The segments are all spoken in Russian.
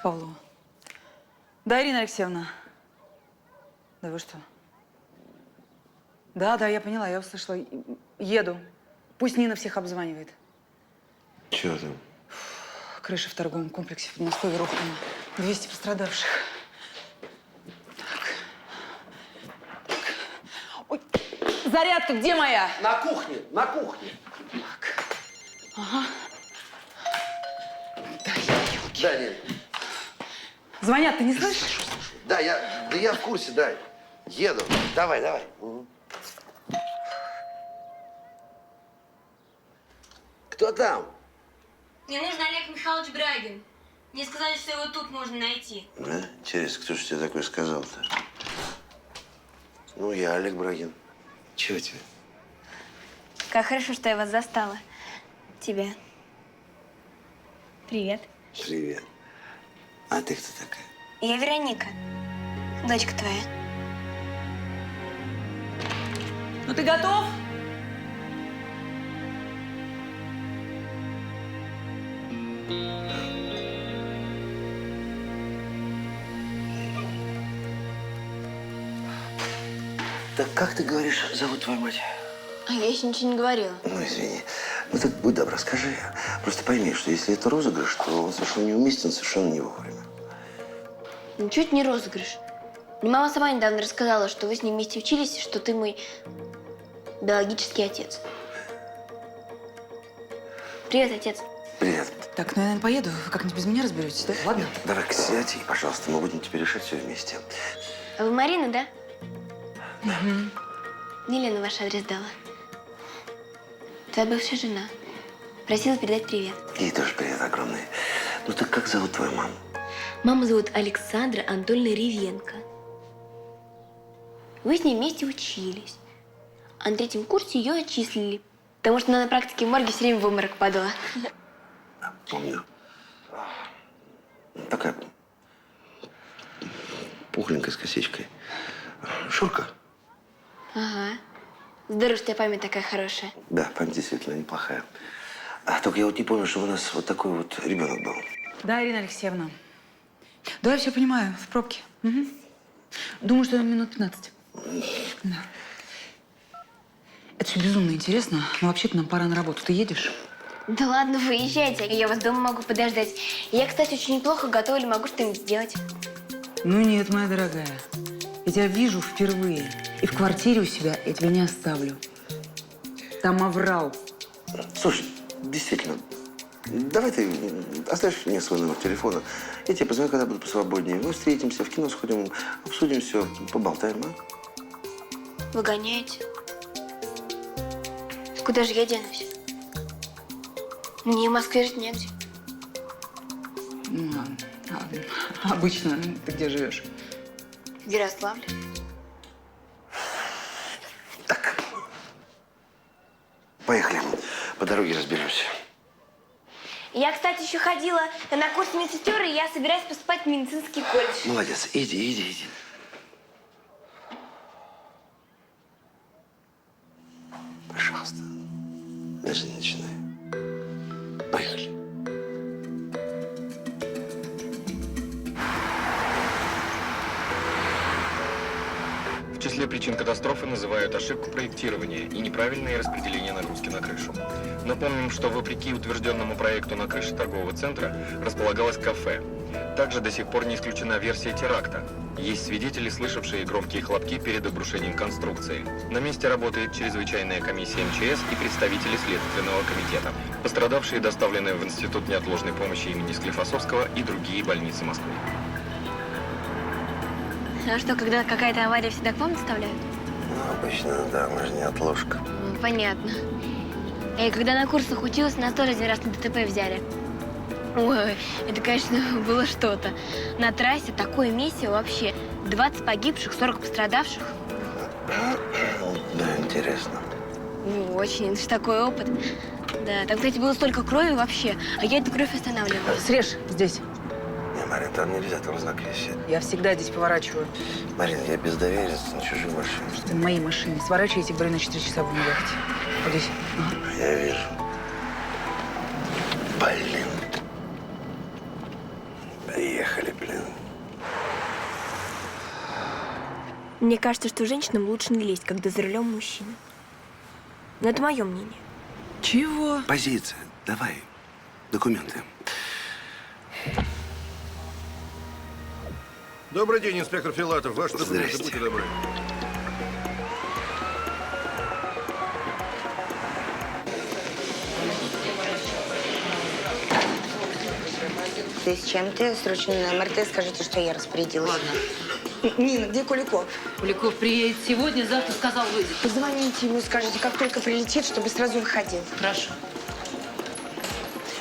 Павлова. Да, Ирина Алексеевна. Да вы что? Да, я поняла, я услышала. Еду. Пусть Нина всех обзванивает. Чего там? Крыша в торговом комплексе в Подмосковье рухнула. 200 пострадавших. Так. Ой, зарядка где моя? На кухне, на кухне. Так. Ага. Да, елки. Да, Нин. Звонят, ты не слышишь? Да, я в курсе, да. Еду. Давай, давай. Угу. Кто там? Мне нужен Олег Михайлович Брагин. Мне сказали, что его тут можно найти. Да? Интересно, кто же тебе такое сказал-то? Ну, я Олег Брагин. Чего тебе? Как хорошо, что я вас застала. Тебе. Привет. Привет. А ты кто такая? Я Вероника. Дочка твоя. Ну ты готов? Так как ты говоришь, зовут твою мать? А я еще ничего не говорила. Ну, извини. Ну так будь добра, скажи. Просто пойми, что если это розыгрыш, то он совершенно неуместен, совершенно не вовремя. Ничего это не розыгрыш. Мне мама сама недавно рассказала, что вы с ним вместе учились, и что ты мой биологический отец. Привет, отец. Привет. Так, ну я, наверное, поеду. Вы как-нибудь без меня разберетесь, да? Ладно? Давай-ка сядь, и, пожалуйста, мы будем теперь решать все вместе. А вы Марина, да? Угу. Мне Лена ваш адрес дала. Твоя бывшая жена. Просила передать привет. Ей тоже привет огромный. Ну так как зовут твою маму? Маму зовут Александра Анатольевна Ревенко. Вы с ней вместе учились. А на 3-м курсе ее отчислили. Потому что она на практике в морге все время в обморок падала. Помню. Такая пухленькая, с косичкой. Шурка? Ага. Здорово, что у тебя память такая хорошая. Да, память действительно неплохая. Только я вот не помню, что у нас вот такой вот ребенок был. Да, Ирина Алексеевна. Да, я все понимаю. В пробке. Угу. Думаю, что минут 15. Да. Это все безумно интересно. Но вообще-то нам пора на работу. Ты едешь? Да ладно, выезжайте. Я вас дома могу подождать. Я, кстати, очень неплохо готовлю, могу что-нибудь сделать. Ну нет, моя дорогая. Я тебя вижу впервые. И в квартире у себя я тебя не оставлю. Там оврал. Слушай, действительно, давай ты оставишь мне свой номер телефона. Я тебе позвоню, когда буду посвободнее. Мы встретимся, в кино сходим, обсудим все, поболтаем, а? Вы гоняете? Куда же я денусь? Мне в Москве жить негде. Ну, обычно ты где живешь? В Ярославле. Так. Поехали. По дороге разберемся. Я, кстати, еще ходила на курс медсестер, и я собираюсь поступать в медицинский колледж. Молодец. Иди. Пожалуйста. Даже не начинай. Поехали. В числе причин катастрофы называют ошибку проектирования и неправильное распределение нагрузки на крышу. Напомним, что вопреки утвержденному проекту на крыше торгового центра располагалось кафе. Также до сих пор не исключена версия теракта. Есть свидетели, слышавшие громкие хлопки перед обрушением конструкции. На месте работает чрезвычайная комиссия МЧС и представители Следственного комитета. Пострадавшие доставлены в Институт неотложной помощи имени Склифосовского и другие больницы Москвы. А что, когда какая-то авария, всегда к вам доставляют? Ну, обычно, да, мы же не отложка. Понятно. Я когда на курсах училась, нас тоже один раз на ДТП взяли. Ой, это, конечно, было что-то. На трассе такое месиво вообще. 20 погибших, 40 пострадавших. Да, интересно. Ну, очень, это же такой опыт. Да, там, кстати, было столько крови вообще, а я эту кровь останавливала. Срежь здесь. Не, Марин, там нельзя, там знак висит. Я всегда здесь поворачиваю. Марин, я бездоверец на чужой машине. Ты на моей машине. Сворачивайте, говорю, на 4 часа будем ехать. Вот здесь. Ага. Я вижу. Блин. Поехали. Мне кажется, что женщинам лучше не лезть, когда за рулем мужчина. Но это мое мнение. Чего? Позиция. Давай. Документы. Добрый день, инспектор Филатов. Ваши документы, Здрасте. будьте добры. Ты с чем ты? Срочно на МРТ скажите, что я распорядилась. Ладно. Нина, где Куликов? Куликов приедет сегодня, завтра сказал, выйдет. Позвоните ему, скажите, как только прилетит, чтобы сразу выходил. Хорошо.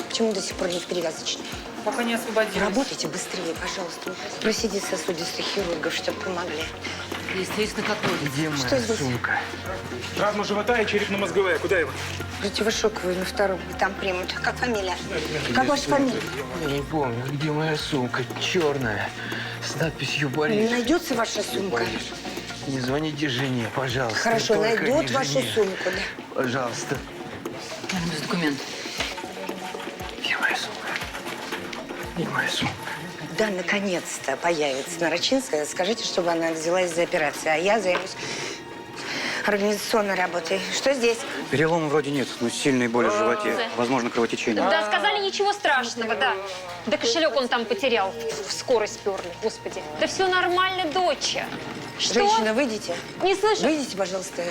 Почему до сих пор не в перевязочной? Пока не освободилась. Работайте быстрее, пожалуйста. Просиди сосудистых хирургов, чтобы помогли. Естественно, как водится. Где моя Что здесь? сумка? Травма живота и черепно-мозговая. Куда его? Противошоковый на втором. Там примут. Как фамилия? Как ваша фамилия? Я не помню, где моя сумка. Черная. С надписью «Борис». Найдется ваша сумка? Борис. Не звоните жене, пожалуйста. Хорошо, Только найдет не вашу жене. сумку, да. Пожалуйста. Без документов. Где моя сумка? Где моя сумка? Да, наконец-то появится Нарочинская. Скажите, чтобы она взялась за операцию, а я займусь организационной работой. Что здесь? Перелома вроде нет, но сильные боли в животе. Возможно, кровотечение. Да, сказали, ничего страшного, да. Да кошелек он там потерял, в скорость сперли, господи. Да все нормально, доча. Что? Женщина, выйдите. Не слышу. Выйдите, пожалуйста.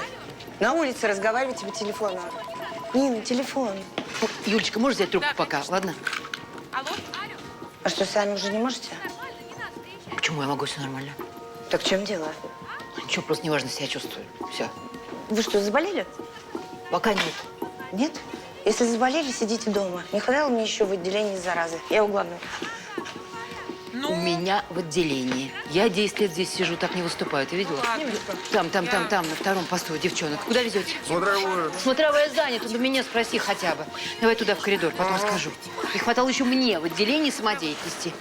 На улице разговаривайте по телефону. Нина, телефон. Юлечка, можешь взять трубку пока, ладно? А что, сами уже не можете? Почему я могу, все нормально? Так в чем дело? Ничего, просто неважно себя чувствую. Все. Вы что, заболели? Пока нет. Нет? Если заболели, сидите дома. Не хватало мне еще в отделении заразы. Я у главного. У меня в отделении. Я 10 лет здесь сижу, так не выступаю. Ты видела? Там, на втором посту девчонок. Куда везете? Смотровую. Смотровая занята, у меня спроси хотя бы. Давай туда, в коридор, потом скажу. Не хватало еще мне в отделении самодеятельности.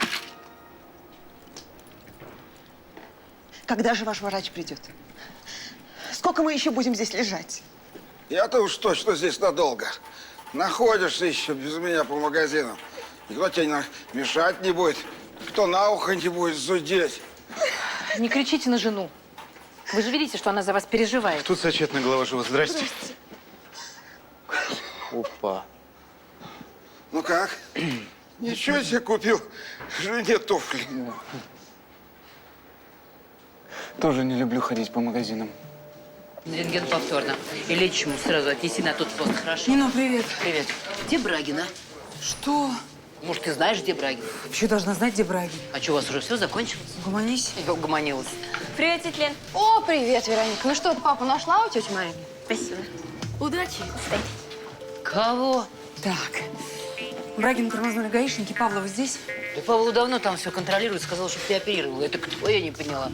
Когда же ваш врач придет? Сколько мы еще будем здесь лежать? Я-то уж точно здесь надолго. Находишься еще без меня по магазинам. Никто тебе мешать не будет, никто на ухо не будет зудеть. Не кричите на жену. Вы же видите, что она за вас переживает. Тут сочетная голова жива. Здрасте. Опа. Ну как? Ничего себе купил жене туфли. Тоже не люблю ходить по магазинам. Рентген повторно. И лечим сразу, отнеси на тот пост, хорошо? Нина, привет. Привет. Где Брагина? Что? Может, ты знаешь, где Брагин? Вообще должна знать, где Брагин. А что, у вас уже все закончилось? Угомонись. Я угомонилась. Привет, тетя Лен. О, привет, Вероника. Ну что, ты папу нашла у тети Марии? Спасибо. Удачи. Кого? Так. Брагин тормознули гаишники. Павлова здесь? Да Павлу давно там все контролирует, сказал, что ты оперировала. Это кто? Я не поняла.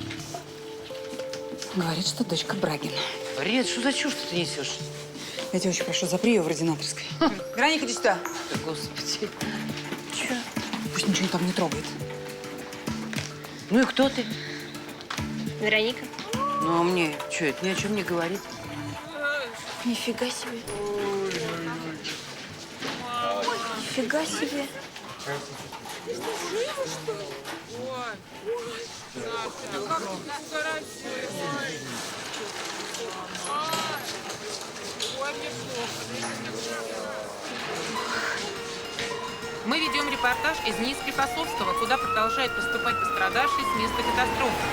Говорит, что дочка Брагина. Ред, что за чушь ты несешь? Я тебя очень прошу, запри ее в ординаторской. Вероника, иди сюда. Да, господи. Пусть ничего там не трогает. Ну и кто ты? Вероника. Ну, а мне что, это ни о чем не говорит. Нифига себе. Нифига себе. Мы ведем репортаж из Низкопосовского, куда продолжают поступать пострадавшие с места катастрофы.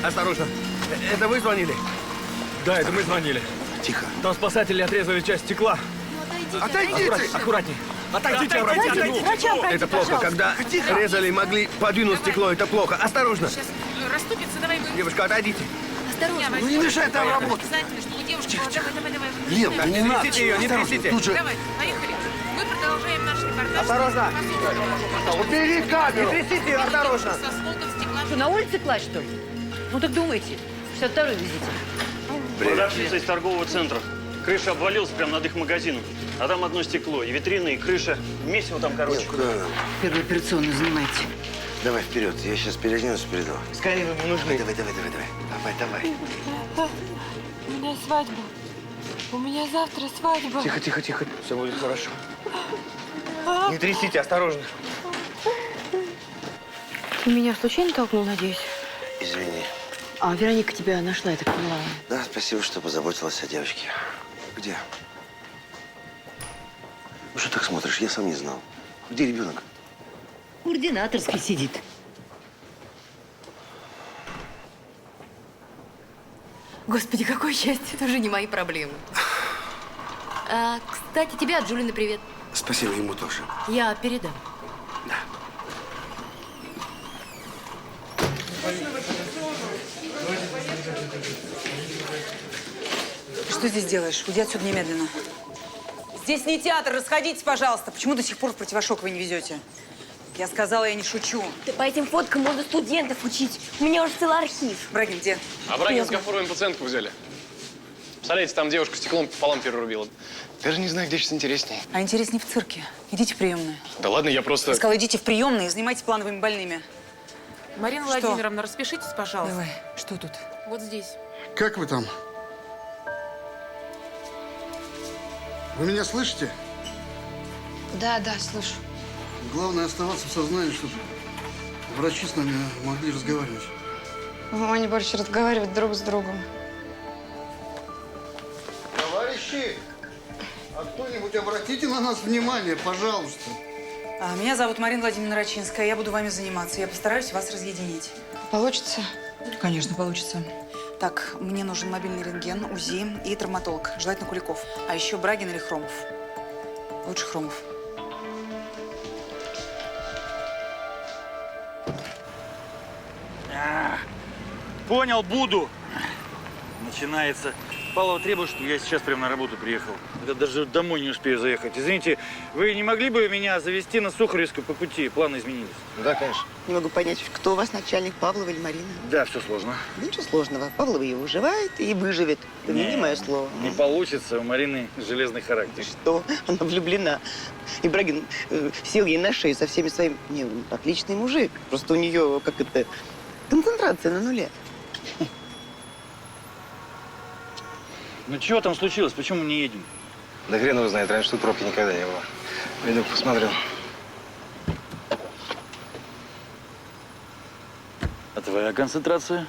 Осторожно. Это вы звонили? Да, это мы звонили. Тихо. Там спасатели отрезали часть стекла. Отойдите! Аккуратнее. Отойдите, обратите. Это плохо, когда резали и могли подвинуть стекло, это плохо. Осторожно. Сейчас расступится, давай мы... Девушка, отойдите. Осторожно. Ну не мешай там работать. Обязательно, чтобы девушка... Давай. Лен, не надо. трясите ее, не трясите. Тут же. Давай, поехали. Мы продолжаем наш репортаж. Осторожно. Убери камеру! Не трясите ее, осторожно. Со осколком стекла. Что, на улице класть, что ли? Ну так думайте. 62-й везите. Продавщица из торгового центра. Крыша обвалилась прямо над их магазином. А там одно стекло, и витрины, и крыша. Месиво там, короче. Нет, куда нам? Первую операционную занимайте. Давай вперед. Я сейчас переоденусь и приду. Скорее ему нужны. Давай. Давай. У меня свадьба. У меня завтра свадьба. Тихо. Все будет хорошо. Не трясите, осторожно. Ты меня случайно толкнул, надеюсь? Извини. А Вероника тебя нашла, я так поняла. Да, спасибо, что позаботилась о девочке. Где? Ну что так смотришь? Я сам не знал. Где ребенок? В ординаторской сидит. Господи, какое счастье, это уже не мои проблемы. Кстати, тебе от Джулины привет. Спасибо ему тоже. Я передам. Да. Что здесь делаешь? Уйди отсюда немедленно. Здесь не театр, расходитесь, пожалуйста. Почему до сих пор в противошоковый не везете? Я сказала, я не шучу. Да по этим фоткам можно студентов учить. У меня уже целый архив. Брагин, где? А Брагин с Гафуровым пациентку взяли. Представляете, там девушка стеклом пополам перерубила. Даже не знаю, где сейчас интереснее. А интереснее в цирке. Идите в приемную. Да ладно, я просто… Я сказала, идите в приемную и занимайтесь плановыми больными. Марина Что? Владимировна, распишитесь, пожалуйста. Давай, что тут? Вот здесь. Как вы там? Вы меня слышите? Да, слышу. Главное оставаться в сознании, чтобы врачи с нами могли разговаривать. Они больше разговаривать друг с другом. Товарищи, а кто-нибудь обратите на нас внимание, пожалуйста. Меня зовут Марина Владимировна Рачинская. Я буду вами заниматься. Я постараюсь вас разъединить. Получится? Конечно, получится. Так, мне нужен мобильный рентген, УЗИ и травматолог. Желательно Куликов. А еще Брагин или Хромов. Лучше Хромов. Понял, буду. Начинается. Павлова требует, чтобы я сейчас прямо на работу приехал. Я даже домой не успею заехать. Извините, вы не могли бы меня завести на Сухаревскую по пути? Планы изменились. Да, конечно. Не могу понять, кто у вас начальник, Павлова или Марина? Да, все сложно. Да ничего сложного. Павлова его выживает и выживет. Помяни мое слово. Не получится, у Марины железный характер. Что? Она влюблена. И Брагин сел ей на шею со всеми своими… Не, отличный мужик. Просто у нее, как это, концентрация на нуле. Ну чего там случилось? Почему мы не едем? Да хрен его знает, раньше тут пробки никогда не было. Пойду посмотрю. А твоя концентрация?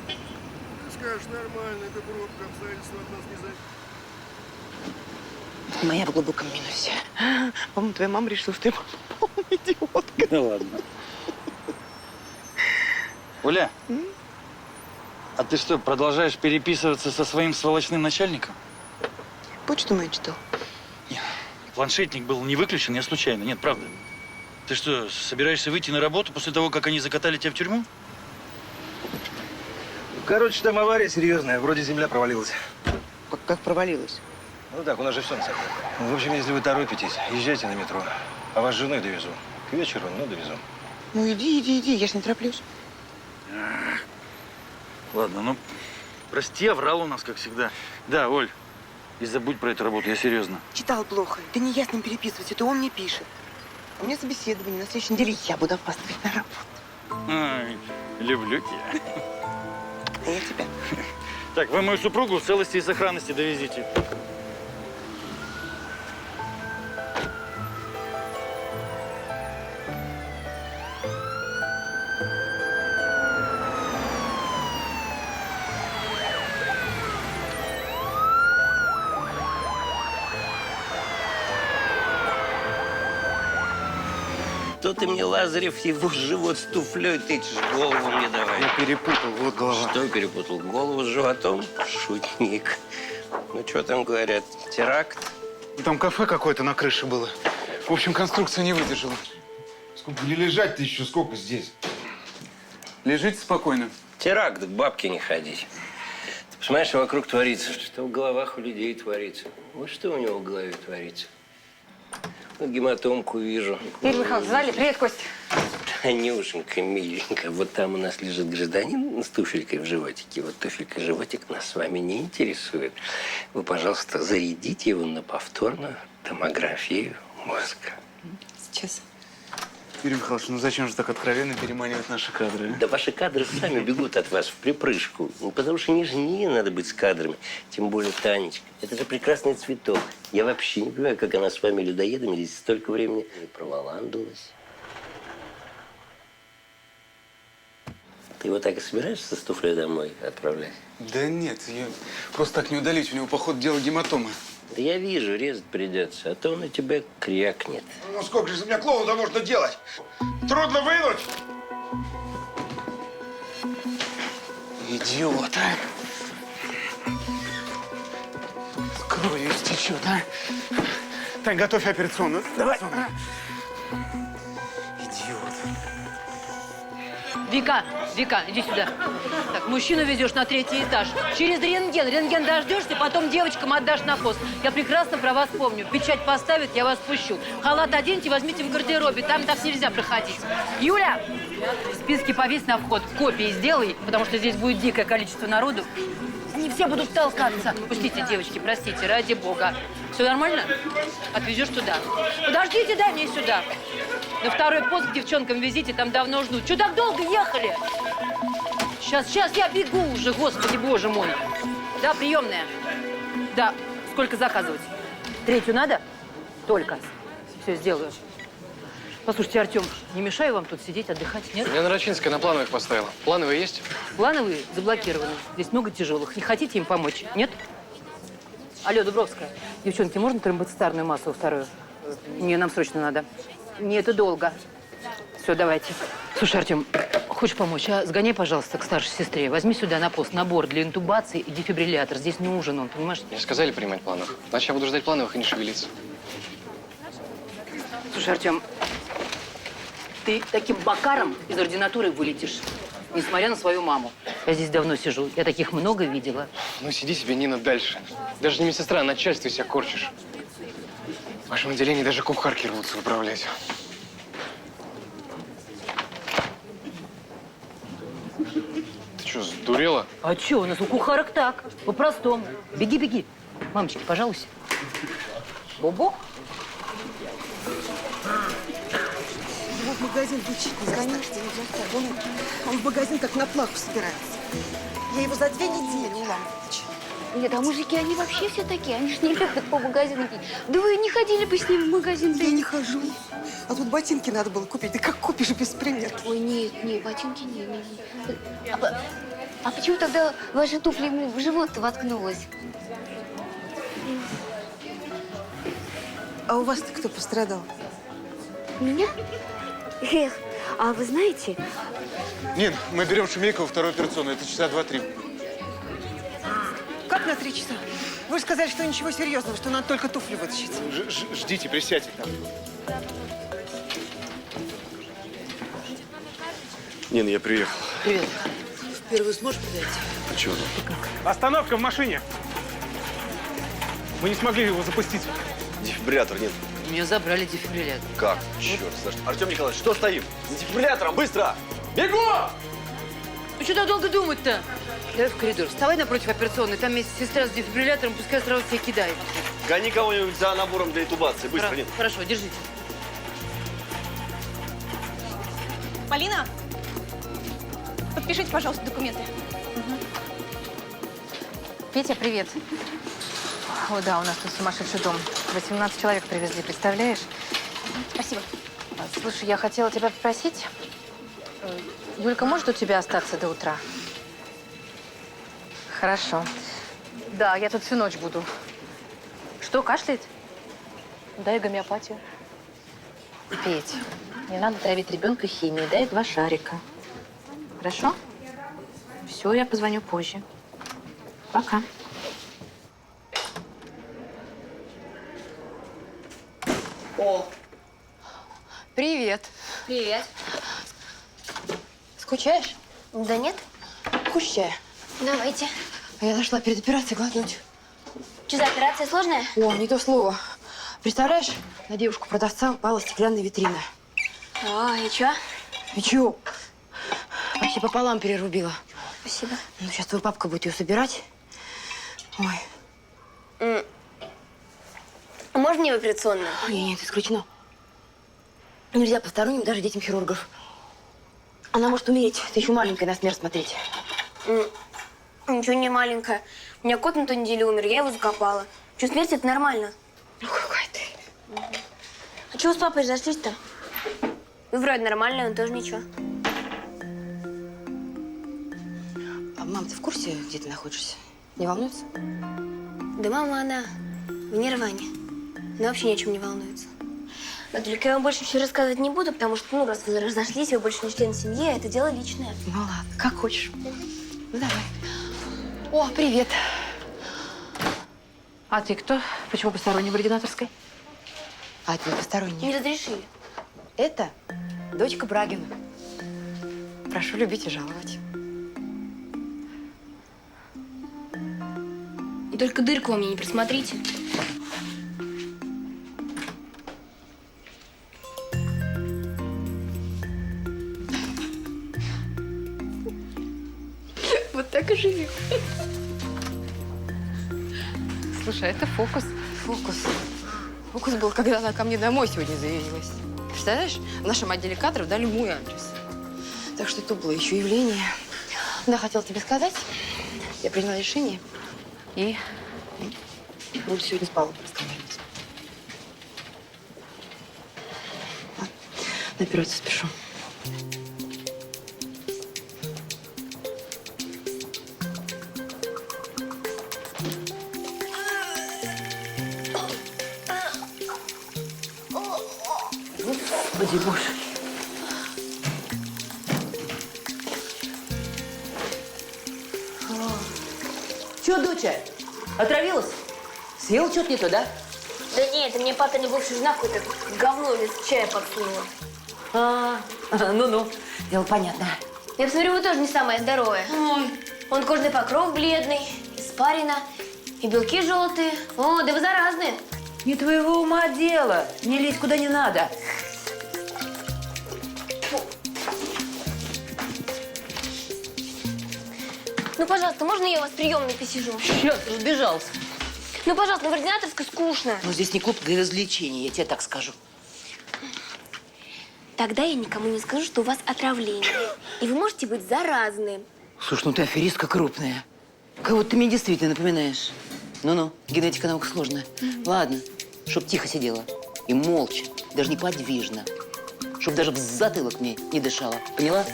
Ты скажешь, нормально, это пробка, обстоятельства от нас не зависят. Моя в глубоком минусе. По-моему, твоя мама решила, что я полная идиотка. Да ладно. Оля, а ты что, продолжаешь переписываться со своим сволочным начальником? Почту мою читал. Планшетник был не выключен, я случайно. Нет, правда. Ты что, собираешься выйти на работу после того, как они закатали тебя в тюрьму? Короче, там авария серьезная. Вроде земля провалилась. Как провалилась? Ну так, у нас же все на самом деле. В общем, если вы торопитесь, езжайте на метро. А вас с женой довезу. К вечеру, но довезу. Ну иди, я ж не тороплюсь. Ладно, ну, прости, я врал у нас, как всегда. Да, Оль, и забудь про эту работу, я серьезно. Читал плохо. Да не я с ним переписываюсь, это он мне пишет. У меня собеседование на следующей неделе, я буду опаздывать на работу. Ай, люблю тебя. А я тебя. Так, вы мою супругу в целости и сохранности довезите. Что ты мне, Лазарев, его живот с туфлей, ты ж голову мне давай. Я перепутал, вот голова. Что перепутал? Голову с животом? Шутник. Ну, что там говорят? Теракт? Там кафе какое-то на крыше было. В общем, конструкция не выдержала. Сколько не лежать-то еще, сколько здесь? Лежите спокойно. Теракт, к бабке не ходить. Ты понимаешь, что вокруг творится? Что в головах у людей творится? Вот что у него в голове творится? Ну, гематомку вижу. Игорь Михайлович, в зале. Привет, Костя. Танюшенька, миленька, вот там у нас лежит гражданин с туфелькой в животике. Вот туфелька, животик нас с вами не интересует. Вы, пожалуйста, зарядите его на повторную томографию мозга. Сейчас. Юрий Михайлович, ну зачем же так откровенно переманивать наши кадры? А? Да ваши кадры сами бегут от вас в припрыжку. Ну, потому что нежнее надо быть с кадрами. Тем более Танечка. Это же прекрасный цветок. Я вообще не понимаю, как она с вами, людоедами, здесь столько времени не проволандулась. Ты его так и собираешься с туфлей домой отправлять? Да нет, я просто так не удалить. У него, походу, дело гематомы. Да я вижу, резать придется, а то он на тебя крякнет. Ну сколько же из меня клоуна можно делать? Трудно вынуть. Идиот, а! С кровью истечет, а! Тань, готовь операционную. Давай. Идиот. Вика, Вика, иди сюда. Так, мужчину везешь на 3-й этаж. Через рентген. Рентген дождешься, потом девочкам отдашь на пост. Я прекрасно про вас помню. Печать поставят, я вас пущу. Халат оденьте, возьмите в гардеробе. Там так нельзя проходить. Юля, списки повесь на вход. Копии сделай, потому что здесь будет дикое количество народу. Не все будут толкаться. Пустите, девочки, простите, ради бога. Все нормально? Отвезешь туда. Подождите, дай мне сюда. На 2-й пост к девчонкам везите, там давно ждут. Чего так долго ехали? Сейчас я бегу уже, господи, боже мой. Да, приемная? Да. Сколько заказывать? 3-ю надо? Только. Все, сделаю. Послушайте, Артем, не мешаю вам тут сидеть, отдыхать, нет? Я Нарочинская на плановых поставила. Плановые есть? Плановые заблокированы. Здесь много тяжелых. Не хотите им помочь? Нет? Алло, Дубровская. Девчонки, можно тромбоцитарную массу 2-ю? Не, нам срочно надо. Не, это долго. Все, давайте. Слушай, Артем, хочешь помочь? А сгоняй, пожалуйста, к старшей сестре. Возьми сюда на пост набор для интубации и дефибриллятор. Здесь нужен он, понимаешь? Мне сказали принимать плановых. Значит, я буду ждать плановых и не шевелиться. Слушай, Артем, ты таким бокаром из ординатуры вылетишь, несмотря на свою маму. Я здесь давно сижу, я таких много видела. Ну, сиди себе, Нина, дальше. Даже не медсестра, а начальство себя корчишь. В вашем отделении даже кухарки рвутся управлять. Ты что, сдурела? А что, у нас у кухарок так, по-простому. Беги, беги. Мамочки, пожалуйста. Бобо? Его в магазин лечить не заставишь. Он в магазин как на плаху собирается. Я его за 2 недели уламывать. Нет, а мужики, они вообще все такие. Они же не любят по магазину ходить. Да вы не ходили бы с ним в магазин? Я не хожу. А тут ботинки надо было купить. Да как купишь без примерки? Ой, нет, ботинки не. А почему тогда ваши туфли ему в живот воткнулась? А у вас-то кто пострадал? Меня? Эх, а вы знаете… Нин, мы берем Шумейкова 2-ю операционную. Это часа 2-3. Как на 3 часа? Вы же сказали, что ничего серьезного, что надо только туфли вытащить. Ждите, присядьте там. Нина, я приехал. Привет. Первую сможешь подойти? А чего? Остановка в машине. Мы не смогли его запустить. Дефибриллятор нет. У меня забрали дефибриллятор. Как? Черт, слушай. Артем Николаевич, что стоим? За дефибриллятором, быстро! Бегу! Ну что так долго думать-то? Давай в коридор. Вставай напротив операционной. Там есть сестра с дефибриллятором, пускай сразу тебя кидает. Гони кого-нибудь за набором для интубации. Быстро, нет. Хорошо, держите. Полина, подпишите, пожалуйста, документы. Петя, привет. О, да, у нас тут сумасшедший дом. 18 человек привезли, представляешь? Спасибо. Слушай, я хотела тебя попросить. Юлька может у тебя остаться до утра? Хорошо. Да, я тут всю ночь буду. Что, кашляет? Дай гомеопатию. Петь, не надо травить ребенка химией. Дай 2 шарика. Хорошо? Все, я позвоню позже. Пока. О, привет. Привет. Скучаешь? Да нет. Хочешь чая? Давайте. Я нашла перед операцией глотнуть. Что за операция сложная? О, не то слово. Представляешь, на девушку-продавца упала стеклянная витрина. А, и чё? И чё? Почти пополам перерубила. Спасибо. Ну, сейчас твой папка будет ее собирать. Ой. Можно не в операционную? Нет, исключено. Нельзя посторонним, даже детям хирургов. Она может умереть. Ты еще маленькая на смерть смотреть. Ничего не маленькая. У меня кот на той неделе умер, я его закопала. Что, смерть – это нормально. Ну, какая ты. А чего с папой разошлись-то? Вы вроде нормальный, он тоже ничего. А мам, ты в курсе, где ты находишься? Не волнуется? Да мама, она в нирване. Она вообще ни о чем не волнуется. Но только я вам больше ничего рассказывать не буду, потому что, ну, раз вы разошлись, вы больше не член семьи, а это дело личное. Ну ладно, как хочешь. Ну давай. О, привет. А ты кто? Почему посторонний в ординаторской? А ты посторонняя? Не разрешили. Это дочка Брагина. Прошу любить и жаловать. Только дырку у меня не присмотрите. Вот так и живем. Слушай, это фокус. Фокус. Фокус был, когда она ко мне домой сегодня заявилась. Представляешь, в нашем отделе кадров дали мой адрес. Так что это было еще явление. Она хотела тебе сказать. Я приняла решение. И буду сегодня с Павлом разговаривать. Ладно, на операцию спешу. Господи боже. Че, доча, отравилась? Съела что-то не то, да? Да нет, мне папа не бывшая жена какое-то говно вместо чая подсунула. Ну-ну, дело понятно. Я посмотрю, вы тоже не самая здоровая. Вон кожный покров бледный, испарина, и белки желтые. О, да вы заразные. Не твоего ума дело. Не лезь куда не надо. Ну, пожалуйста, можно я у вас в приемной посижу? Сейчас разбежался. Ну, пожалуйста, в ординаторской скучно. Но здесь не клуб для развлечений, я тебе так скажу. Тогда я никому не скажу, что у вас отравление. И вы можете быть заразным. Слушай, ну ты аферистка крупная. Кого-то ты мне действительно напоминаешь. Ну-ну, генетика наука сложная. Ладно, чтоб тихо сидела. И молча, даже неподвижно. Чтоб даже в затылок мне не дышала. Поняла?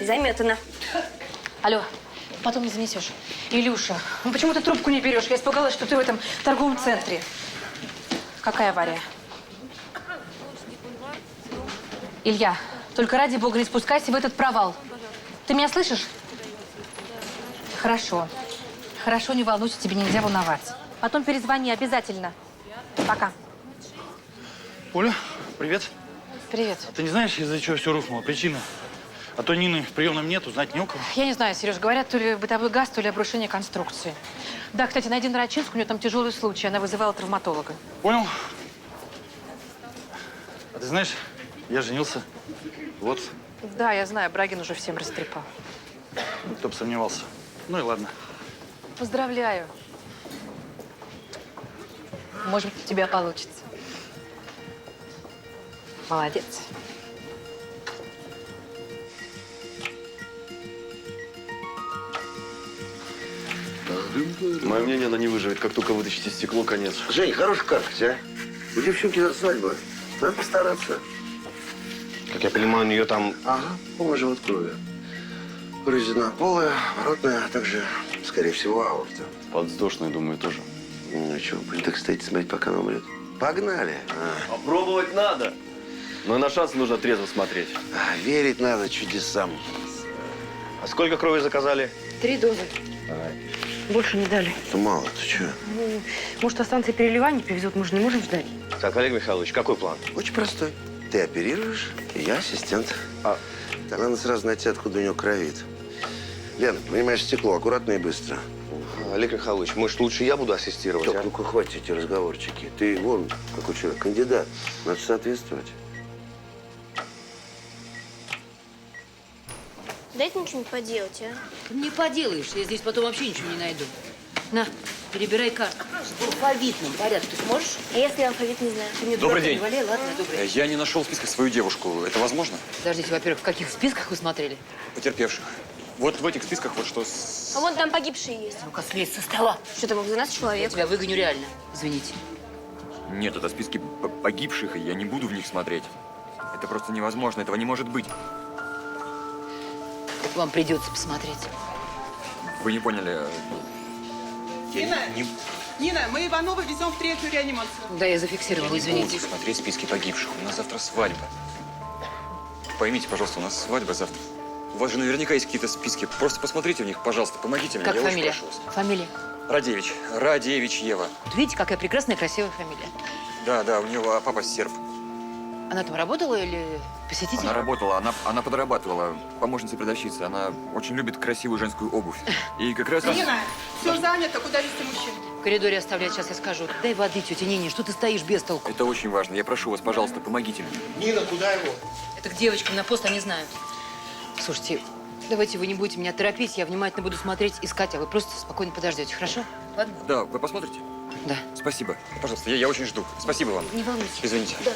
Заметано. Алло, потом не занесешь. Илюша, ну почему ты трубку не берешь? Я испугалась, что ты в этом торговом центре. Какая авария? Илья, только ради бога не спускайся в этот провал. Ты меня слышишь? Хорошо. Хорошо, не волнуйся, тебе нельзя волноваться. Потом перезвони обязательно. Пока. Оля, привет. Привет. Ты не знаешь, из-за чего все рухнуло? Причина? А то Нины в приемном нет, узнать не у кого. Я не знаю, Сереж, говорят, то ли бытовой газ, то ли обрушение конструкции. Да, кстати, найди Нарочинскую, у нее там тяжелый случай, она вызывала травматолога. Понял. А ты знаешь, я женился. Вот. Да, я знаю, Брагин уже всем растрепал. Кто бы сомневался. Ну и ладно. Поздравляю. Может быть, у тебя получится. Молодец. Мое мнение, она не выживет. Как только вытащите стекло, конец. Жень, хороший каркать, а? У девчонки за свадьба. Надо постараться. Как я понимаю, у нее там... Ага, полный живот крови. Повреждена полая, воротная, а также, скорее всего, аорта. Подвздошная, думаю, тоже. Ну что, будем так стоять, смотреть, пока она умрет? Погнали. Попробовать надо. Но на шансы нужно трезво смотреть. Верить надо чудесам. А сколько крови заказали? 3 дозы. Больше не дали. Ну, мало, ты что? Ну, может, станции переливания повезут, мы же не можем ждать. Так, Олег Михайлович, какой план? Очень простой. Ты оперируешь, и я ассистент. Так надо сразу найти, откуда у него кровит. Лен, вынимаешь стекло, аккуратно и быстро. Олег Михайлович, может, лучше я буду ассистировать, Стоп, ну-ка, хватит эти разговорчики. Ты вон, какой человек, кандидат. Надо соответствовать. Дайте мне что-нибудь поделать, а? Не поделаешь, я здесь потом вообще ничего не найду. На, Перебирай карту. В алфавитном порядке сможешь? А если алфавит не знаю? Ты мне Добрый дурака не день. валяй, ладно, добрый. Я не нашел в списках свою девушку. Это возможно? Подождите, во-первых, в каких списках вы смотрели? Потерпевших. Вот в этих списках вот что... А вон там погибшие есть. Ну-ка, слезь со стола. Что там, 12 Я человек? тебя выгоню реально. Извините. Нет, это списки погибших, и я не буду в них смотреть. Это просто невозможно, этого не может быть. Вам придется посмотреть. Вы не поняли. Нина, Нина, мы Иванова везем в 3-ю реанимацию. Да, я зафиксировала, Я не извините. буду смотреть списки погибших. У нас завтра свадьба. Поймите, пожалуйста, у нас свадьба завтра. У вас же наверняка есть какие-то списки. Просто посмотрите в них, пожалуйста, помогите мне. Как я фамилия? очень прошу вас. Фамилия. Радевич. Радевич Ева. Вот видите, какая прекрасная, красивая фамилия. Да, у него папа серб. Она там работала или посетитель? Она работала, она подрабатывала, помощница продавщицы. Она очень любит красивую женскую обувь. И как раз... Нина, все занято, куда везти мужчин? В коридоре оставлять, сейчас я скажу. Дай воды, тетя Нине, что ты стоишь без толку? Это очень важно. Я прошу вас, пожалуйста, помогите мне. Нина, куда его? Это к девочкам на пост, они знают. Слушайте, давайте вы не будете меня торопить, я внимательно буду смотреть, искать, а вы просто спокойно подождете, хорошо? Ладно? Да, вы посмотрите? Да. Спасибо. Пожалуйста, я очень жду. Спасибо вам. Не волнуйтесь. Извините. Да.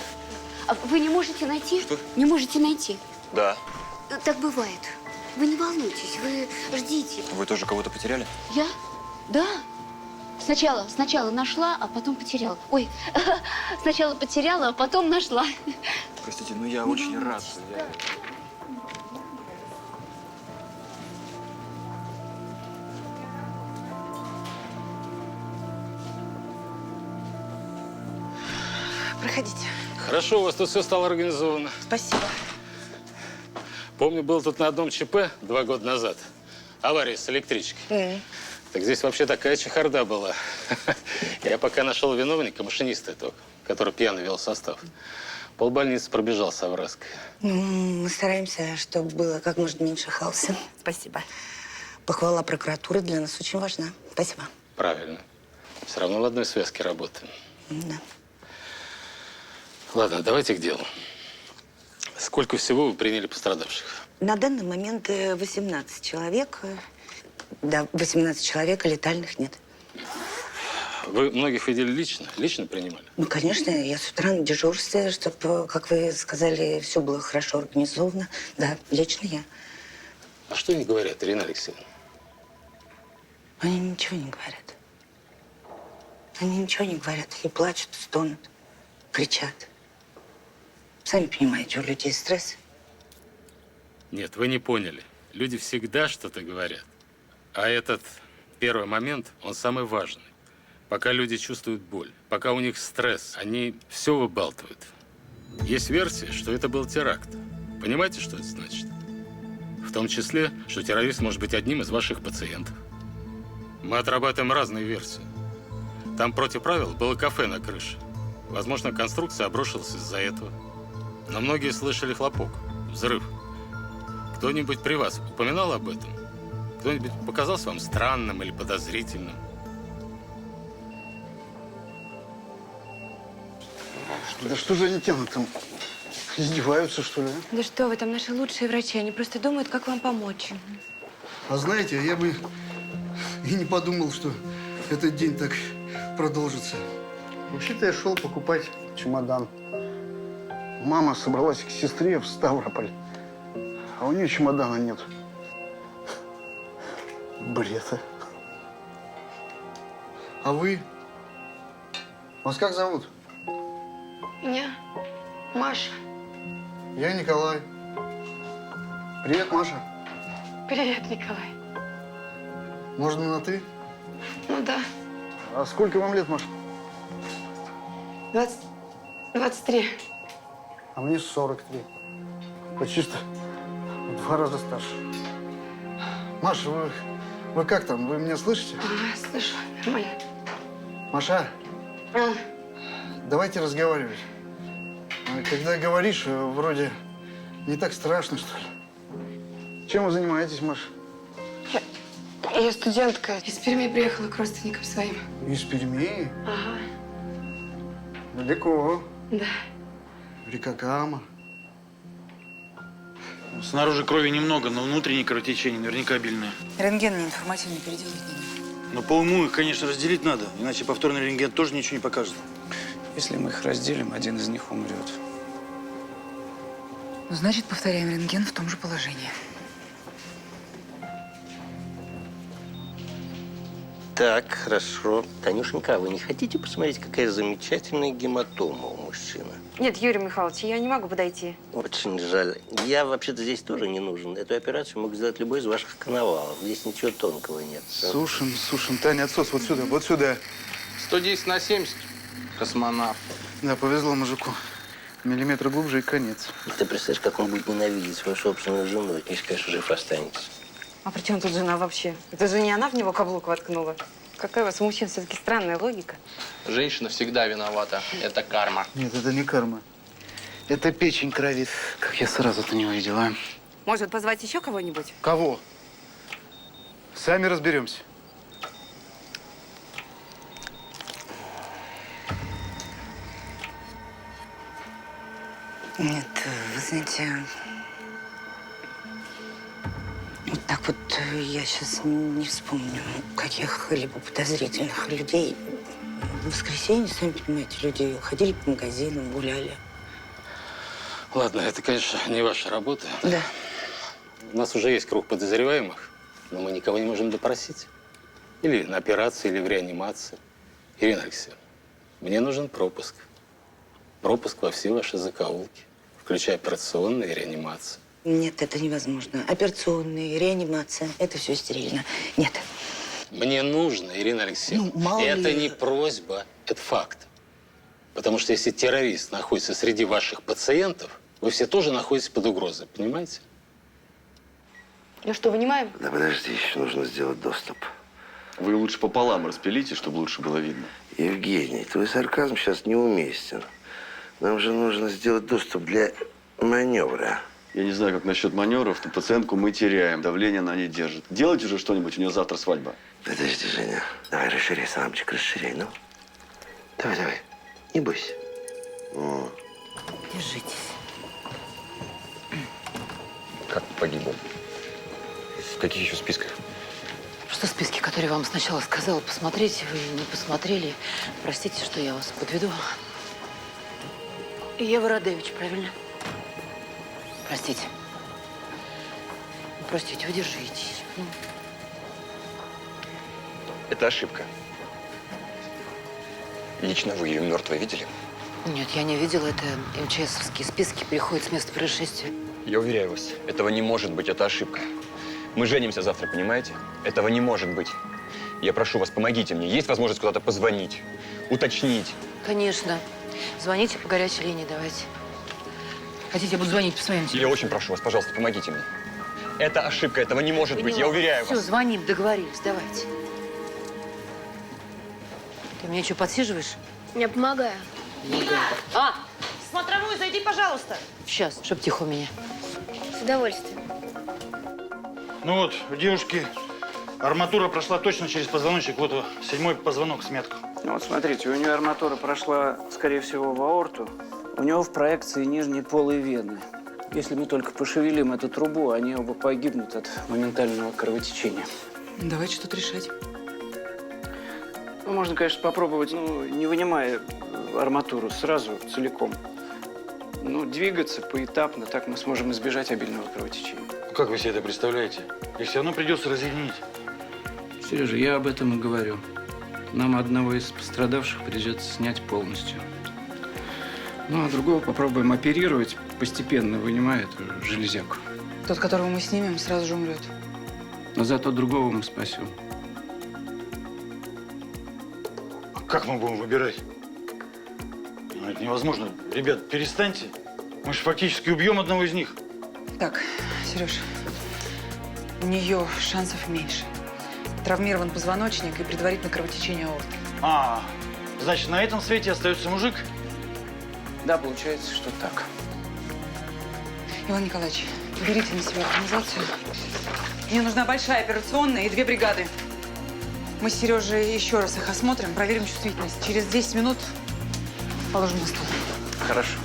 А вы не можете найти? Что? Не можете найти. Да. Так бывает. Вы не волнуйтесь, вы ждите. Вы тоже кого-то потеряли? Я? Да. Сначала нашла, а потом потеряла. Ой, сначала потеряла, а потом нашла. Простите, но я очень рад. Проходите. Хорошо, у вас тут все стало организовано. Спасибо. Помню, был тут на одном ЧП 2 года назад. Авария с электричкой. Так здесь вообще такая чехарда была. Я пока нашел виновника, машиниста этого, который пьяно вел состав. Полбольницы пробежал с овраской. Мы стараемся, чтобы было как можно меньше хаоса. Спасибо. Похвала прокуратуры для нас очень важна. Спасибо. Правильно. Все равно в одной связке работаем. Да. Ладно, давайте к делу. Сколько всего вы приняли пострадавших? На данный момент 18 человек. Да, 18 человек, а летальных нет. Вы многих видели лично? Лично принимали? Ну, конечно, я с утра на дежурстве, чтобы, как вы сказали, все было хорошо организовано. Да, лично я. А что они говорят, Ирина Алексеевна? Они ничего не говорят. Они ничего не говорят. И плачут, стонут, кричат. Сами понимаете, у людей стресс. Нет, вы не поняли. Люди всегда что-то говорят. А этот первый момент, он самый важный. Пока люди чувствуют боль, пока у них стресс, они все выбалтывают. Есть версия, что это был теракт. Понимаете, что это значит? В том числе, что террорист может быть одним из ваших пациентов. Мы отрабатываем разные версии. Там против правил было кафе на крыше. Возможно, конструкция обрушилась из-за этого. Но многие слышали хлопок, взрыв. Кто-нибудь при вас упоминал об этом? Кто-нибудь показался вам странным или подозрительным? Да что же они тянут там? Издеваются, что ли? А? Да что вы, там наши лучшие врачи. Они просто думают, как вам помочь. А знаете, я бы и не подумал, что этот день так продолжится. Вообще-то я шел покупать чемодан. Мама собралась к сестре в Ставрополь, а у нее чемодана нет. Бред, а. А вы? Вас как зовут? Меня Маша. Я Николай. Привет, Маша. Привет, Николай. Можно на «ты»? Ну да. А сколько вам лет, Маша? 23. А мне 43. Почти что в 2 раза старше. Маша, вы как там? Вы меня слышите? Ага, слышу. Нормально. Маша, давайте разговаривать. Когда говоришь, вроде не так страшно, что ли. Чем вы занимаетесь, Маша? Я студентка. Из Перми приехала к родственникам своим. Из Перми? Ага. Далеко. Да. Река Кама. Снаружи крови немного, но внутреннее кровотечение наверняка обильное. Рентген информативно переделать надо. Но по уму их, конечно, разделить надо, иначе повторный рентген тоже ничего не покажет. Если мы их разделим, один из них умрет. Ну, значит, повторяем рентген в том же положении. Так, хорошо. Танюшенька, а вы не хотите посмотреть, какая замечательная гематома у мужчины? Нет, Юрий Михайлович, я не могу подойти. Очень жаль. Я вообще-то здесь тоже не нужен. Эту операцию мог сделать любой из ваших коновалов. Здесь ничего тонкого нет. Сушим. Таня, отсос вот сюда, вот сюда. 110/70. Космонавт. Да, повезло мужику. Миллиметр глубже и конец. Ты представляешь, как он будет ненавидеть свою собственную жену? Если, конечно, жив останется. А при чем тут жена вообще? Это же не она в него каблук воткнула. Какая у вас у мужчин все-таки странная логика. Женщина всегда виновата. Это карма. Нет, это не карма. Это печень кровит. Как я сразу-то не увидел, а? Может, позвать еще кого-нибудь? Кого? Сами разберемся. Нет, вы знаете, вот так вот я сейчас не вспомню каких-либо подозрительных людей. В воскресенье, сами понимаете, люди ходили по магазинам, гуляли. Ладно, это, конечно, не ваша работа. Да. У нас уже есть круг подозреваемых, но мы никого не можем допросить. Или на операции, или в реанимации. Ирина Алексеевна, мне нужен пропуск. Пропуск во все ваши закоулки, включая операционные и реанимации. Нет, это невозможно. Операционные, реанимация, это все стерильно. Нет. Мне нужно, Ирина Алексеевна. Ну, мало это ли. не просьба, это факт. Потому что если террорист находится среди ваших пациентов, вы все тоже находитесь под угрозой, понимаете? Ну что, вынимаем? Да подожди, еще нужно сделать доступ. Вы лучше пополам распилите, чтобы лучше было видно. Евгений, твой сарказм сейчас неуместен. Нам же нужно сделать доступ для маневра. Я не знаю, как насчет маневров, но пациентку мы теряем. Давление она не держит. Делайте уже что-нибудь, у нее завтра свадьба. Подожди, Женя. Давай, расширяй, самчик, расширяй, ну. Давай. Не бойся. О. Держитесь. Как погиб он? В каких еще списках? Просто списки, которые я вам сначала сказала посмотреть, вы не посмотрели. Простите, что я вас подведу. Ева Радевич, правильно? Простите. Простите, вы держитесь. Это ошибка. Лично вы ее мертвой видели? Нет, я не видела. Это МЧСовские списки приходят с места происшествия. Я уверяю вас, этого не может быть, это ошибка. Мы женимся завтра, понимаете? Этого не может быть. Я прошу вас, помогите мне. Есть возможность куда-то позвонить, уточнить? Конечно. Звоните по горячей линии, давайте. Хотите, я буду звонить по своим телефонам? Я очень прошу вас, пожалуйста, помогите мне. Это ошибка, этого не может быть, я уверяю Все, вас. звоним, договорились, давайте. Ты меня что, подсиживаешь? Я помогаю. А! Смотровую зайди, пожалуйста. Сейчас, чтоб тихо у меня. С удовольствием. Ну вот, у девушки арматура прошла точно через позвоночник. Вот 7-й позвонок, сметка. Ну вот смотрите, у нее арматура прошла, скорее всего, в аорту. У него в проекции нижние полые вены. Если мы только пошевелим эту трубу, они оба погибнут от моментального кровотечения. Давайте что-то решать. Ну, можно, конечно, попробовать, ну, не вынимая арматуру сразу, целиком. Ну, двигаться поэтапно, так мы сможем избежать обильного кровотечения. Как вы себе это представляете? Их все равно придется разъединить. Сережа, я об этом и говорю. Нам одного из пострадавших придется снять полностью. Ну, а другого попробуем оперировать, постепенно вынимая эту железяку. Тот, которого мы снимем, сразу же умрет. Но зато другого мы спасем. Как мы будем выбирать? Ну, это невозможно. Ребят, перестаньте. Мы же фактически убьем одного из них. Так, Сереж, у нее шансов меньше. Травмирован позвоночник и предварительно кровотечение аорты. Значит, на этом свете остается мужик? Да, получается, что так. Иван Николаевич, берите на себя организацию. Мне нужна большая операционная и 2 бригады. Мы с Сережей еще раз их осмотрим, проверим чувствительность. Через 10 минут положим на стол. Хорошо.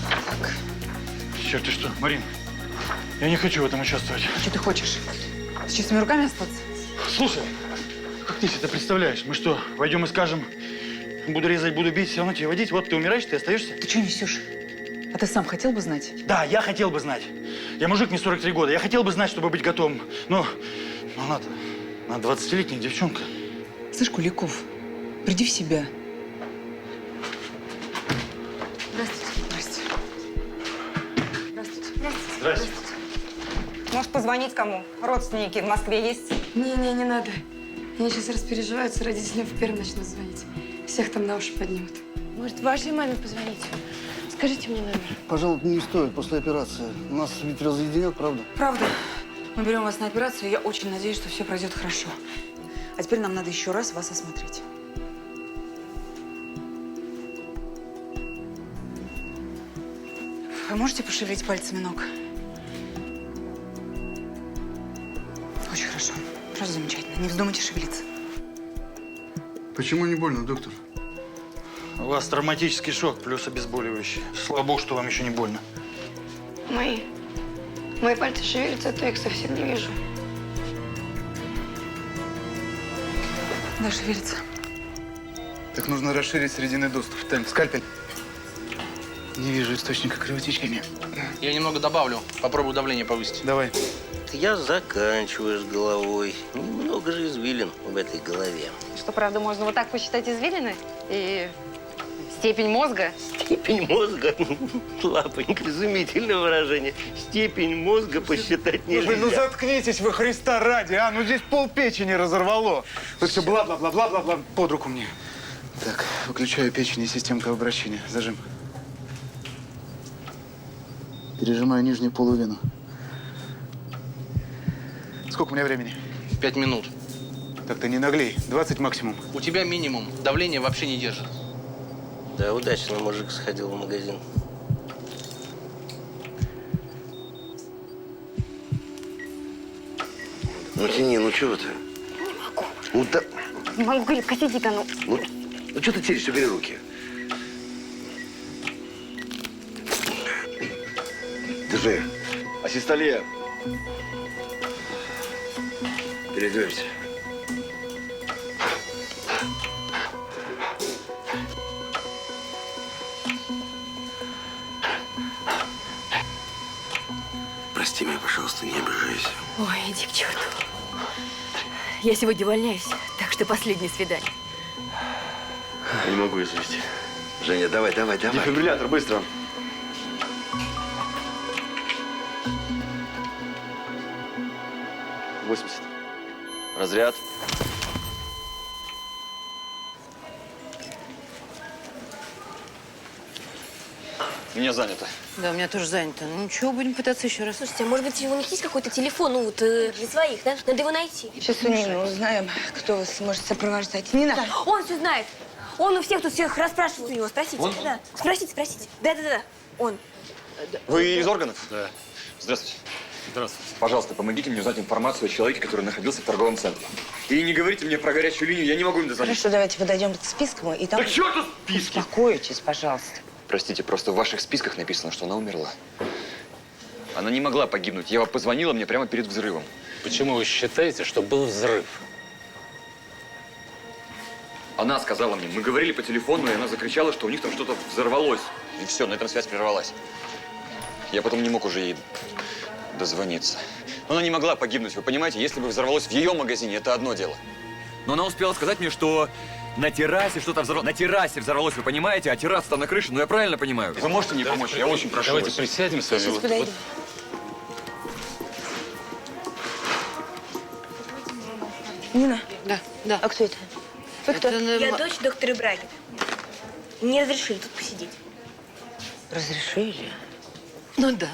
Так. Черт, ты что, Марин? Я не хочу в этом участвовать. А что ты хочешь? С чистыми руками остаться? Слушай, как ты себе это представляешь? Мы что, пойдем и скажем, буду резать, буду бить, все равно тебе водить? Вот ты умираешь, ты остаешься? Ты что несешь? А ты сам хотел бы знать? Да, я хотел бы знать. Я мужик, мне 43 года. Я хотел бы знать, чтобы быть готовым. Но она 20-летняя девчонка. Слышь, Куликов, приди в себя. Здравствуйте. Здравствуйте. Здрасте. Может, позвонить кому? Родственники в Москве есть? Не надо. Они сейчас распереживаются, родителям в первый начнут звонить. Всех там на уши поднимут. Может, вашей маме позвонить? Скажите мне номер. Пожалуй, не стоит после операции. Нас ведь разъединят, правда? Правда. Мы берем вас на операцию, и я очень надеюсь, что все пройдет хорошо. А теперь нам надо еще раз вас осмотреть. Вы можете пошевелить пальцами ног? Очень хорошо. Просто замечательно. Не вздумайте шевелиться. Почему не больно, доктор? У вас травматический шок плюс обезболивающее. Слава богу, что вам еще не больно. Мои пальцы шевелятся, а то я их совсем не вижу. Да, шевелится. Так нужно расширить срединный доступ. Тань, скальпель. Не вижу источника кровотечения. Я немного добавлю. Попробую давление повысить. Давай. Я заканчиваю с головой. Много же извилин в этой голове. Что, правда, можно вот так посчитать извилины? И степень мозга? Степень мозга? Лапонька, изумительное выражение. Степень мозга посчитать нельзя. Ну заткнитесь вы, Христа ради, а? Ну здесь полпечени разорвало. Вы все бла-бла-бла-бла-бла-бла. Под руку мне. Так, выключаю печень и систему кровообращения. Зажим. Пережимаю нижнюю полувену. Сколько у меня времени? 5 минут. Так ты не наглей. 20 максимум. У тебя минимум. Давление вообще не держит. Да, удачно мужик сходил в магазин. Ну тяни, ну чего ты? Не могу. Ну да. Не могу, говорит, катите-ка, ну. Ну что ты теришь, убери руки. Держи. Асистолия. Переодеваемся. Прости меня, пожалуйста, не обижайся. Ой, иди к черту. Я сегодня увольняюсь, так что последнее свидание. Я не могу ее завести. Женя, давай. Дефибриллятор, быстро. Разряд. У меня занято. Да, у меня тоже занято. Ну ничего, будем пытаться еще раз. Слушайте, а может быть, у них есть какой-то телефон, ну вот, для своих, да? Надо его найти. Сейчас у Нины узнаем, кто вас может сопровождать. Нина? Да. Он все знает. Он у всех тут всех расспрашивает у него. Спросите. Он? Да. Спросите. Да. Он. Вы из органов? Да. Здравствуйте. Здравствуйте. Пожалуйста, помогите мне узнать информацию о человеке, который находился в торговом центре. И не говорите мне про горячую линию, я не могу им дозвониться. Хорошо, давайте подойдем к спискам и там… Да чё тут списки? Успокойтесь, пожалуйста. Простите, просто в ваших списках написано, что она умерла. Она не могла погибнуть. Ева позвонила мне прямо перед взрывом. Почему вы считаете, что был взрыв? Она сказала мне, мы говорили по телефону, и она закричала, что у них там что-то взорвалось. И все, на этом связь прервалась. Я потом не мог уже ей дозвониться. Но она не могла погибнуть, вы понимаете? Если бы взорвалось в ее магазине, это одно дело. Но она успела сказать мне, что на террасе что-то взорвалось. На террасе взорвалось, вы понимаете? А терраса там на крыше, ну я правильно понимаю? Вы можете мне помочь? Я очень прошу Давайте вас. присядем с вами. Сейчас подойду. Нина? Да. А кто это? Вы кто? Я дочь доктора Брагина. Мне разрешили тут посидеть. Разрешили? Ну да.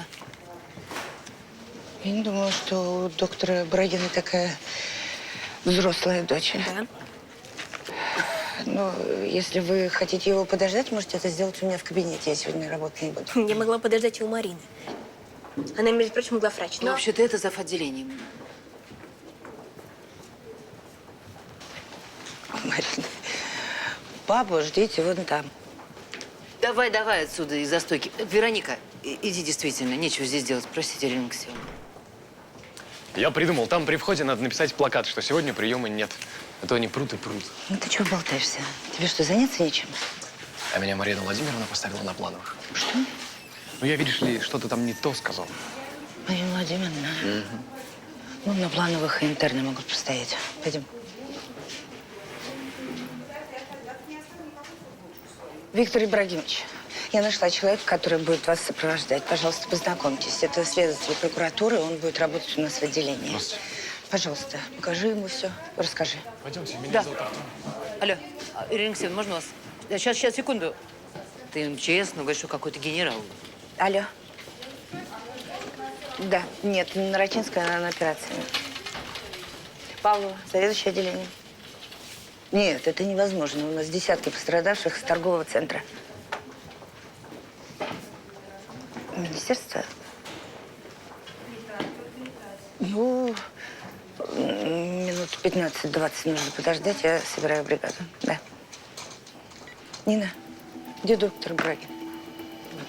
Я не думала, что у доктора Брагина такая взрослая дочь. Да. Ну, если вы хотите его подождать, можете это сделать у меня в кабинете. Я сегодня работать не буду. Я могла подождать и у Марины. Она, между прочим, главврач. Ну, вообще-то это зав. Отделением. Марина, папу ждите вон там. Давай отсюда из застойки. Вероника, иди действительно, нечего здесь делать. Простите, Ирина Ксеньевна. Я придумал, там при входе надо написать плакат, что сегодня приема нет. А то они прут и прут. Ну ты чего болтаешься? Тебе что, заняться нечем? А меня Марина Владимировна поставила на плановых. Что? Ну, я, видишь ли, что-то там не то сказал. Марина Владимировна? Ну, на плановых и интерны могут постоять. Пойдем. Виктор Ибрагимович, я нашла человека, который будет вас сопровождать. Пожалуйста, познакомьтесь. Это следователь прокуратуры, он будет работать у нас в отделении. Пожалуйста, покажи ему все, расскажи. Пойдемте, меня Да. зовут Артем. Алло, Ирина Алексеевна, можно вас? Сейчас, секунду. Ты МЧС, ну, говоришь, что какой-то генерал. Алло. Да, нет, Нарочинская, она на операции. Павлова, заведующее отделением. Нет, это невозможно. У нас десятки пострадавших с торгового центра. Министерство? Ну, минут 15-20 нужно подождать. Я собираю бригаду. Да. Нина, где доктор Брагин?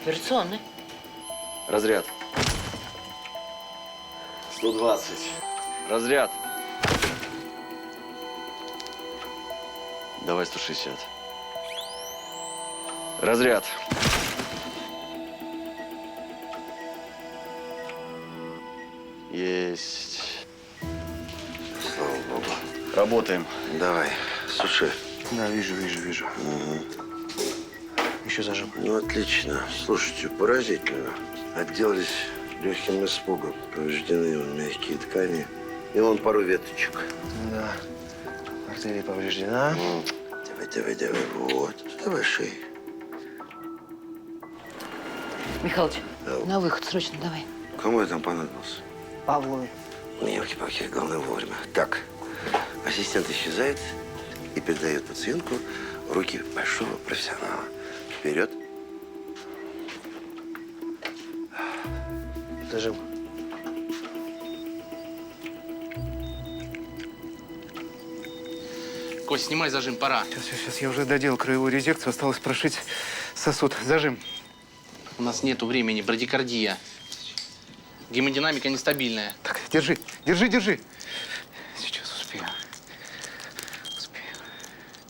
Операционный. Разряд. 120. Разряд. Давай 160. Разряд. Есть. Слава Богу. Работаем. Давай, суши. Да, вижу. Еще зажим. Ну, отлично. Слушайте, поразительно. Отделались легким испугом. Повреждены вон мягкие ткани. И вон пару веточек. Да. Артерия повреждена. Давай. Вот. Давай шеи. Михалыч, на выход срочно давай. Кому я там понадобился? Павловой. Елки-палки, главное вовремя. Так, ассистент исчезает и передает пациентку в руки большого профессионала. Вперед. Зажим. Кость, снимай зажим, пора. Сейчас. Я уже доделал краевую резекцию. Осталось прошить сосуд. Зажим. У нас нету времени, брадикардия. Гемодинамика нестабильная. Так, держи. Сейчас успею.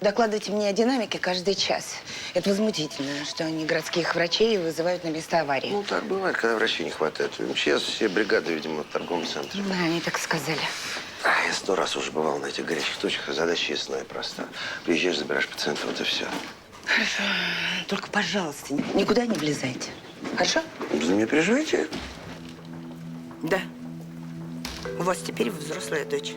Докладывайте мне о динамике каждый час. Это возмутительно, что они городских врачей вызывают на место аварии. Ну, так бывает, когда врачей не хватает. Сейчас все бригады, видимо, в торговом центре. Да, они так сказали. Я 100 раз уже бывал на этих горячих точках. Задача ясная и проста. Приезжаешь, забираешь пациента, вот и все. Хорошо. Только, пожалуйста, никуда не влезайте. Хорошо? Да не переживайте. Да. У вас теперь взрослая дочь.